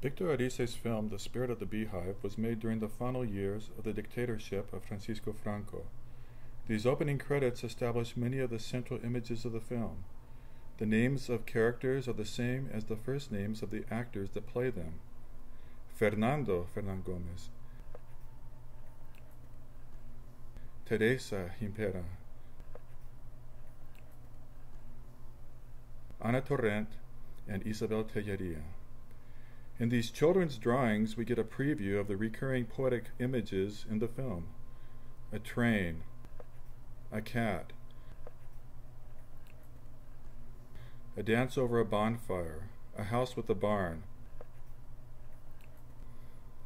Victor Arice's film The Spirit of the Beehive was made during the final years of the dictatorship of Francisco Franco. These opening credits establish many of the central images of the film. The names of characters are the same as the first names of the actors that play them. Fernando Gomez, Teresa Gimpera, Ana Torrent, and Isabel Telleria. In these children's drawings, we get a preview of the recurring poetic images in the film. A train, a cat, a dance over a bonfire, a house with a barn,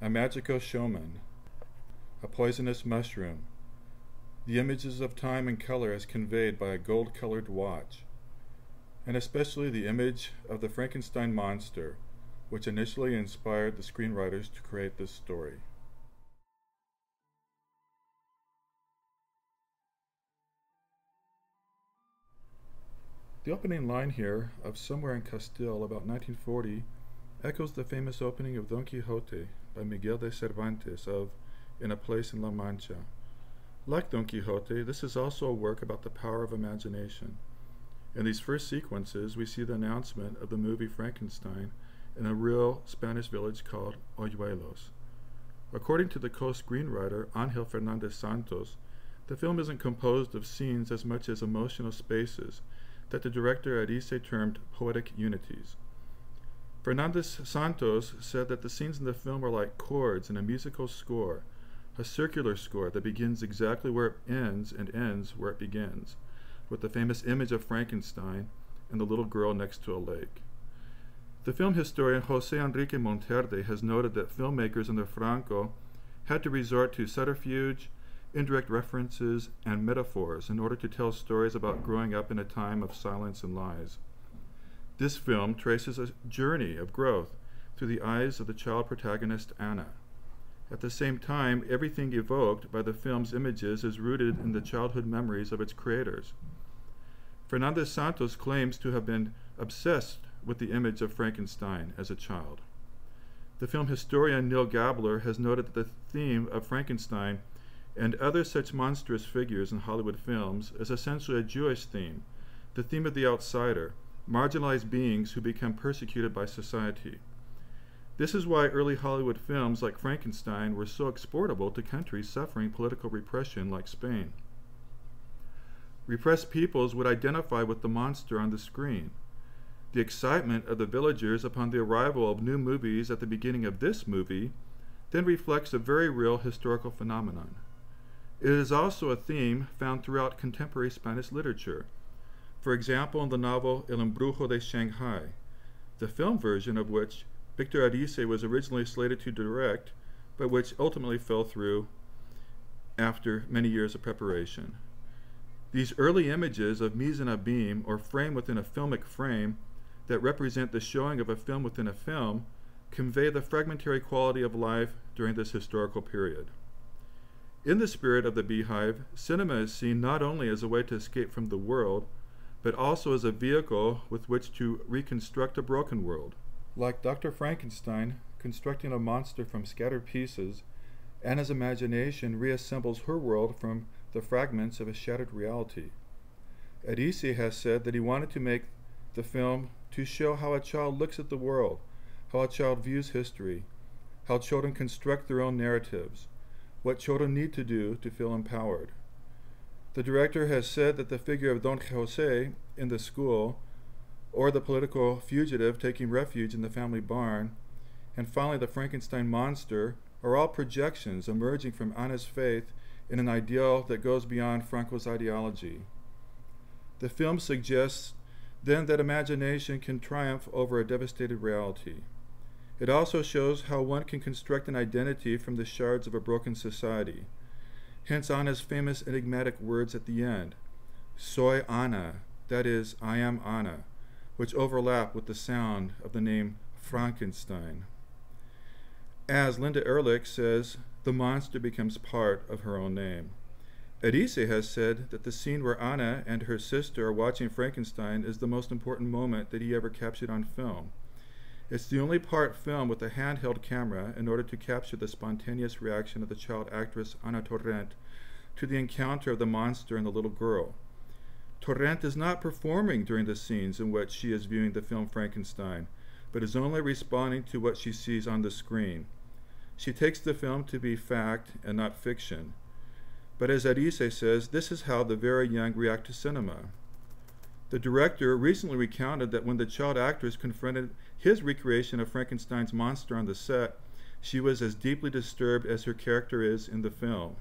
a magical showman, a poisonous mushroom, the images of time and color as conveyed by a gold-colored watch, and especially the image of the Frankenstein monster, which initially inspired the screenwriters to create this story. The opening line here of Somewhere in Castile about 1940 echoes the famous opening of Don Quixote by Miguel de Cervantes of In a Place in La Mancha. Like Don Quixote, this is also a work about the power of imagination. In these first sequences, we see the announcement of the movie Frankenstein in a real Spanish village called Oyuelos. According to the co-screenwriter Ángel Fernández Santos, the film isn't composed of scenes as much as emotional spaces that the director Arice termed poetic unities. Fernández Santos said that the scenes in the film are like chords in a musical score, a circular score that begins exactly where it ends and ends where it begins, with the famous image of Frankenstein and the little girl next to a lake. The film historian José Enrique Monterde has noted that filmmakers under Franco had to resort to subterfuge, indirect references, and metaphors in order to tell stories about growing up in a time of silence and lies. This film traces a journey of growth through the eyes of the child protagonist Anna. At the same time, everything evoked by the film's images is rooted in the childhood memories of its creators. Fernández Santos claims to have been obsessed with the image of Frankenstein as a child. The film historian Neil Gabler has noted that the theme of Frankenstein and other such monstrous figures in Hollywood films is essentially a Jewish theme, the theme of the outsider, marginalized beings who become persecuted by society. This is why early Hollywood films like Frankenstein were so exportable to countries suffering political repression like Spain. Repressed peoples would identify with the monster on the screen. The excitement of the villagers upon the arrival of new movies at the beginning of this movie then reflects a very real historical phenomenon. It is also a theme found throughout contemporary Spanish literature. For example, in the novel El Embrujo de Shanghai, the film version of which Victor Arice was originally slated to direct, but which ultimately fell through after many years of preparation. These early images of mise en abîme, or frame within a filmic frame, that represent the showing of a film within a film, convey the fragmentary quality of life during this historical period. In the spirit of the Beehive, cinema is seen not only as a way to escape from the world, but also as a vehicle with which to reconstruct a broken world. Like Dr. Frankenstein constructing a monster from scattered pieces, Anna's imagination reassembles her world from the fragments of a shattered reality. Arice has said that he wanted to make the film to show how a child looks at the world, how a child views history, how children construct their own narratives, what children need to do to feel empowered. The director has said that the figure of Don José in the school, or the political fugitive taking refuge in the family barn, and finally the Frankenstein monster are all projections emerging from Anna's faith in an ideal that goes beyond Franco's ideology. The film suggests then that imagination can triumph over a devastated reality. It also shows how one can construct an identity from the shards of a broken society. Hence Anna's famous enigmatic words at the end, "Soy Ana," that is, I am Anna, which overlap with the sound of the name Frankenstein. As Linda Ehrlich says, the monster becomes part of her own name. Arice has said that the scene where Anna and her sister are watching Frankenstein is the most important moment that he ever captured on film. It's the only part filmed with a handheld camera in order to capture the spontaneous reaction of the child actress Ana Torrent to the encounter of the monster and the little girl. Torrent is not performing during the scenes in which she is viewing the film Frankenstein, but is only responding to what she sees on the screen. She takes the film to be fact and not fiction. But as Arise says, this is how the very young react to cinema. The director recently recounted that when the child actress confronted his recreation of Frankenstein's monster on the set, she was as deeply disturbed as her character is in the film.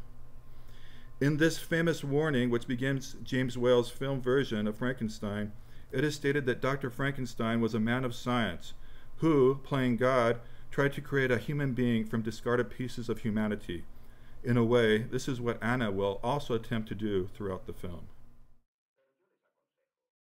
In this famous warning, which begins James Whale's film version of Frankenstein, it is stated that Dr. Frankenstein was a man of science who, playing God, tried to create a human being from discarded pieces of humanity. In a way, this is what Anna will also attempt to do throughout the film.